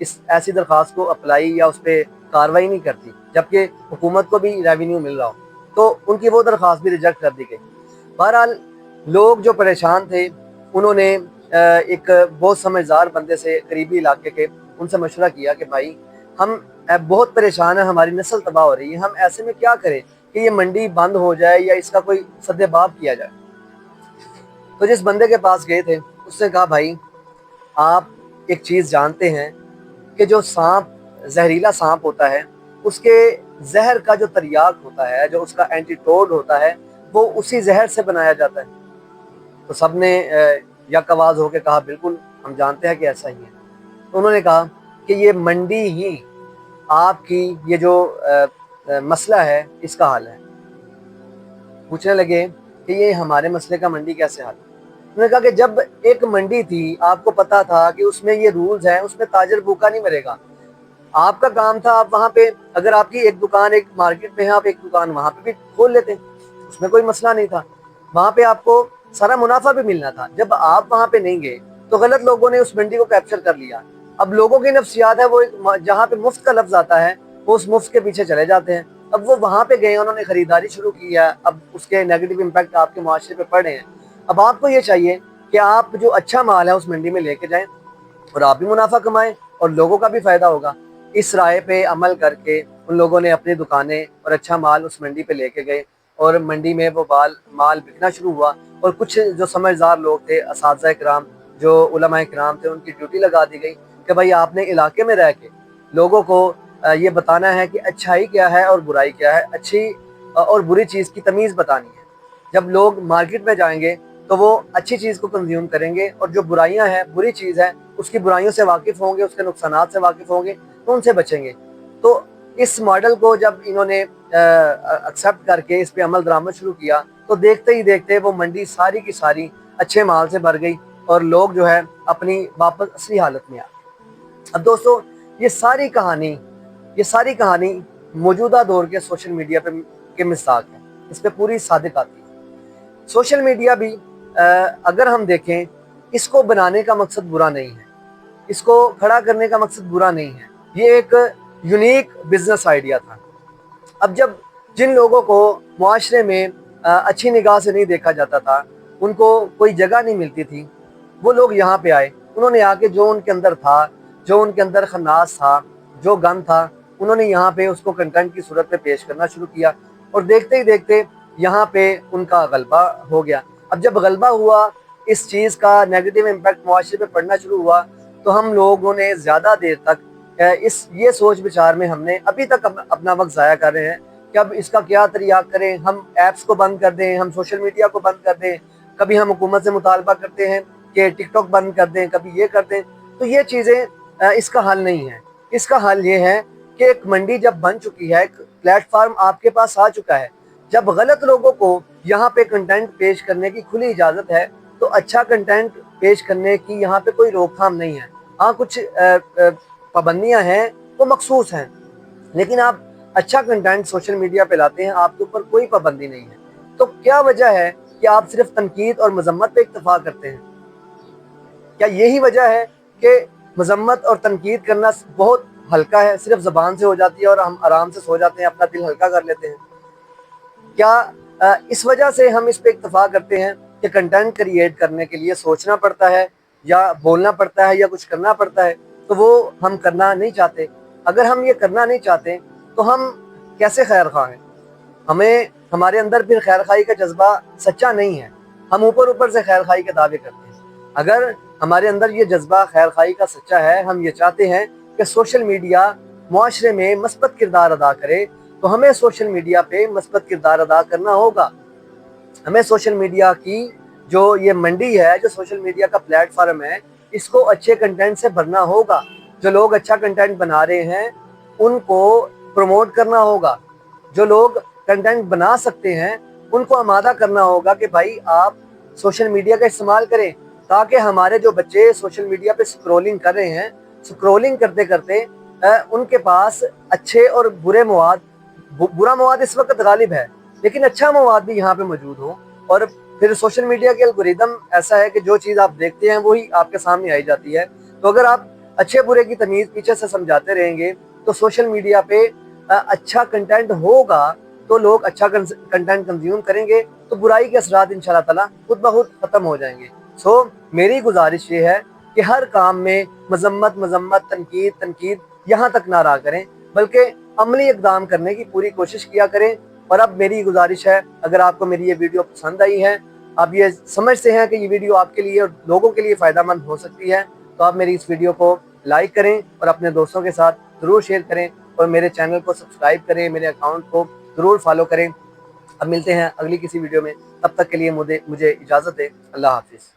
ایسی درخواست کو اپلائی یا اس پہ کاروائی نہیں کرتی، جبکہ حکومت کو بھی ریونیو مل رہا ہو، تو ان کی وہ درخواست بھی ریجیکٹ کر دی گئی۔ بہرحال لوگ جو پریشان تھے انہوں نے ایک بہت سمجھدار بندے سے، قریبی علاقے کے، ان سے مشورہ کیا کہ بھائی ہم بہت پریشان ہیں، ہماری نسل تباہ ہو رہی ہے، ہم ایسے میں کیا کریں کہ یہ منڈی بند ہو جائے یا اس کا کوئی سد باب کیا جائے۔ تو جس بندے کے پاس گئے تھے اس نے کہا بھائی آپ ایک چیز جانتے ہیں کہ جو سانپ، زہریلا سانپ ہوتا ہے، اس کے زہر کا جو تریاق ہوتا ہے، جو اس کا اینٹی-ٹوڈ ہوتا ہے، وہ اسی زہر سے بنایا جاتا ہے۔ تو سب نے یک آواز ہو کے کہا بالکل ہم جانتے ہیں کہ ایسا ہی ہے۔ تو انہوں نے کہا کہ یہ منڈی ہی آپ کی یہ جو مسئلہ ہے اس کا حل ہے۔ پوچھنے لگے کہ یہ ہمارے مسئلے کا منڈی کیسے حل؟ انہوں نے کہا کہ جب ایک منڈی تھی آپ کو پتا تھا کہ اس میں یہ رولز ہیں، اس میں تاجر بھوکا نہیں مرے گا، آپ کا کام تھا آپ وہاں پہ، اگر آپ کی ایک دکان ایک مارکیٹ میں ہے، آپ ایک دکان وہاں پہ بھی کھول لیتے، اس میں کوئی مسئلہ نہیں تھا، وہاں پہ آپ کو سارا منافع بھی ملنا تھا۔ جب آپ وہاں پہ نہیں گئے تو غلط لوگوں نے اس منڈی کو کیپچر کر لیا۔ اب لوگوں کی نفسیات ہے، وہ جہاں پہ مفت کا لفظ آتا ہے وہ اس مفت کے پیچھے چلے جاتے ہیں۔ اب وہ وہاں پہ گئے، انہوں نے خریداری شروع کی ہے، اب اس کے نیگیٹو امپیکٹ آپ کے معاشرے پہ پڑ رہے ہیں۔ اب آپ کو یہ چاہیے کہ آپ جو اچھا مال ہے اس منڈی میں لے کے جائیں اور آپ بھی منافع کمائیں اور لوگوں کا بھی فائدہ ہوگا۔ اس رائے پہ عمل کر کے ان لوگوں نے اپنی دکانیں اور اچھا مال اس منڈی پہ لے کے گئے اور منڈی میں وہ مال بکنا شروع ہوا، اور کچھ جو سمجھدار لوگ تھے، اساتذہ کرام، جو علماء کرام تھے، ان کی ڈیوٹی لگا دی گئی کہ بھائی آپ نے علاقے میں رہ کے لوگوں کو یہ بتانا ہے کہ اچھائی کیا ہے اور برائی کیا ہے، اچھی اور بری چیز کی تمیز بتانی ہے۔ جب لوگ مارکیٹ میں جائیں گے تو وہ اچھی چیز کو کنزیوم کریں گے، اور جو برائیاں ہیں، بری چیز ہے، اس کی برائیوں سے واقف ہوں گے، اس کے نقصانات سے واقف ہوں گے تو ان سے بچیں گے۔ تو اس ماڈل کو جب انہوں نے ایکسیپٹ کر کے اس پہ عمل درآمد شروع کیا تو دیکھتے ہی دیکھتے وہ منڈی ساری کی ساری اچھے مال سے بھر گئی اور لوگ جو ہے اپنی واپس اصلی حالت میں آ گئے۔ اب دوستو یہ ساری کہانی موجودہ دور کے سوشل میڈیا پہ کے مصداق ہے، اس پہ پوری صادق آتی ہے۔ سوشل میڈیا بھی اگر ہم دیکھیں، اس کو بنانے کا مقصد برا نہیں ہے، اس کو کھڑا کرنے کا مقصد برا نہیں ہے، یہ ایک یونیک بزنس آئیڈیا تھا۔ اب جب جن لوگوں کو معاشرے میں اچھی نگاہ سے نہیں دیکھا جاتا تھا، ان کو کوئی جگہ نہیں ملتی تھی، وہ لوگ یہاں پہ آئے، انہوں نے آ کے جو ان کے اندر تھا، جو ان کے اندر خناس تھا، جو گن تھا، انہوں نے یہاں پہ اس کو کنٹینٹ کی صورت میں پیش کرنا شروع کیا، اور دیکھتے ہی دیکھتے یہاں پہ ان کا غلبہ ہو گیا۔ اب جب غلبہ ہوا، اس چیز کا نیگیٹو امپیکٹ معاشرے پہ پڑنا شروع ہوا، تو ہم لوگوں نے زیادہ دیر تک یہ سوچ بچار میں ہم نے ابھی تک اپنا وقت ضائع کر رہے ہیں کہ اب اس کا کیا طریقہ کریں، ہم ایپس کو بند کر دیں، ہم سوشل میڈیا کو بند کر دیں، کبھی ہم حکومت سے مطالبہ کرتے ہیں کہ ٹک ٹاک بند کر دیں، کبھی یہ کر دیں۔ تو یہ چیزیں اس کا حل نہیں ہے۔ اس کا حل یہ ہے کہ ایک منڈی جب بن چکی ہے، ایک پلیٹ فارم آپ کے پاس آ چکا ہے، جب غلط لوگوں کو یہاں پہ کنٹینٹ پیش کرنے کی کھلی اجازت ہے تو اچھا کنٹینٹ پیش کرنے کی یہاں پہ کوئی روک تھام نہیں ہے۔ ہاں کچھ پابندیاں ہیں، وہ مخصوص ہیں، لیکن آپ اچھا کنٹینٹ سوشل میڈیا پہ لاتے ہیں، آپ کے اوپر کوئی پابندی نہیں ہے۔ تو کیا وجہ ہے کہ آپ صرف تنقید اور مذمت پہ اکتفا کرتے ہیں؟ کیا یہی وجہ ہے کہ مذمت اور تنقید کرنا بہت ہلکا ہے، صرف زبان سے ہو جاتی ہے اور ہم آرام سے سو جاتے ہیں، اپنا دل ہلکا کر لیتے ہیں؟ کیا اس وجہ سے ہم اس پہ اکتفا کرتے ہیں کہ کنٹینٹ کریٹ کرنے کے لیے سوچنا پڑتا ہے یا بولنا پڑتا ہے یا کچھ کرنا پڑتا ہے، تو وہ ہم کرنا نہیں چاہتے؟ اگر ہم یہ کرنا نہیں چاہتے تو ہم کیسے خیر خواہ ہیں؟ ہمارے اندر پھر خیر خواہی کا جذبہ سچا نہیں ہے، ہم اوپر سے خیر خواہی کے دعوے کرتے ہیں۔ اگر ہمارے اندر یہ جذبہ خیر خواہی کا سچا ہے، ہم یہ چاہتے ہیں کہ سوشل میڈیا معاشرے میں مثبت کردار ادا کرے، تو ہمیں سوشل میڈیا پہ مثبت کردار ادا کرنا ہوگا۔ ہمیں سوشل میڈیا کی جو یہ منڈی ہے، جو سوشل میڈیا کا پلیٹ فارم ہے، اس کو اچھے کنٹینٹ سے بھرنا ہوگا۔ جو لوگ اچھا کنٹینٹ بنا رہے ہیں ان کو پروموٹ کرنا ہوگا، جو لوگ کنٹینٹ بنا سکتے ہیں ان کو آمادہ کرنا ہوگا کہ بھائی آپ سوشل میڈیا کا استعمال کریں، تاکہ ہمارے جو بچے سوشل میڈیا پہ سکرولنگ کر رہے ہیں، سکرولنگ کرتے کرتے ان کے پاس اچھے اور برے مواد، برا مواد اس وقت غالب ہے لیکن اچھا مواد بھی یہاں پہ موجود ہو۔ اور پھر سوشل میڈیا کے الگوریدم ایسا ہے کہ جو چیز آپ دیکھتے ہیں وہی آپ کے سامنے آئی جاتی ہے۔ تو اگر آپ اچھے برے کی تمیز پیچھے سے سمجھاتے رہیں گے تو سوشل میڈیا پہ اچھا کنٹینٹ ہوگا تو لوگ اچھا کنٹینٹ کنزیوم کریں گے، تو برائی کے اثرات انشاءاللہ تعالیٰ خود بخود ختم ہو جائیں گے۔ میری گزارش یہ ہے کہ ہر کام میں مذمت، تنقید یہاں تک نہ رہا کریں، بلکہ عملی اقدام کرنے کی پوری کوشش کیا کریں۔ اور اب میری گزارش ہے، اگر آپ کو میری یہ ویڈیو پسند آئی ہے، آپ یہ سمجھتے ہیں کہ یہ ویڈیو آپ کے لیے اور لوگوں کے لیے فائدہ مند ہو سکتی ہے، تو آپ میری اس ویڈیو کو لائک کریں اور اپنے دوستوں کے ساتھ ضرور شیئر کریں، اور میرے چینل کو سبسکرائب کریں، میرے اکاؤنٹ کو ضرور فالو کریں۔ اب ملتے ہیں اگلی کسی ویڈیو میں، تب تک کے لیے مجھے اجازت دیں۔ اللہ حافظ۔